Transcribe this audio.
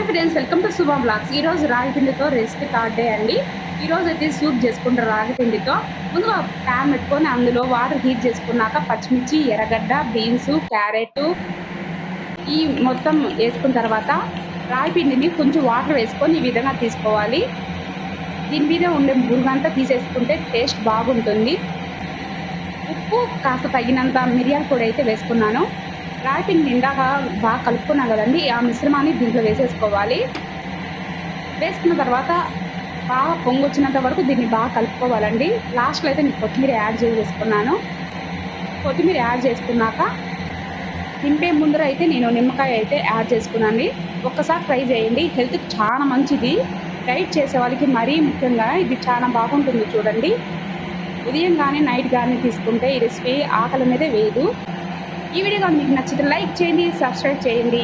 Hi friends, welcome to శుభ blogs. ఈరోజు రాగి పిండితో రెసిపీ థర్డ్ డే అండి. ఈరోజు అయితే సూప్ చేసుకుంటారు రాగి పిండితో. ముందుగా ప్యాన్ పెట్టుకొని అందులో వాటర్ హీట్ చేసుకున్నాక పచ్చిమిర్చి, ఎర్రగడ్డ, బీన్స్, క్యారెట్ ఈ మొత్తం వేసుకున్న తర్వాత రాగి పిండిని కొంచెం వాటర్ వేసుకొని ఈ విధంగా తీసుకోవాలి. దీని మీద ఉండే బురుగంతా తీసేసుకుంటే టేస్ట్ బాగుంటుంది. ఉప్పు కాస్త తగినంత మిరియాల పొడి అయితే వేసుకున్నాను. రాగి పిండి ఇందాక బాగా కలుపుకున్నాం కదండి, ఆ మిశ్రమాన్ని దీంట్లో వేసేసుకోవాలి. వేసుకున్న తర్వాత బాగా పొంగు వచ్చినంత వరకు దీన్ని బాగా కలుపుకోవాలండి. లాస్ట్లో అయితే నేను కొత్తిమీర యాడ్ చేసుకున్నాను. కొత్తిమీర యాడ్ చేసుకున్నాక దింపే ముందర అయితే నేను నిమ్మకాయ అయితే యాడ్ చేసుకున్నాను. ఒక్కసారి ట్రై చేయండి, హెల్త్కి చాలా మంచిది. డైట్ చేసే వాళ్ళకి మరీ ముఖ్యంగా ఇది చాలా బాగుంటుంది. చూడండి, ఉదయం కానీ నైట్ కానీ తీసుకుంటే ఈ రెసిపీ ఆకలి మీదే వేయదు. ఈ వీడియో కానీ మీకు నచ్చితే లైక్ చేయండి, సబ్స్క్రైబ్ చేయండి.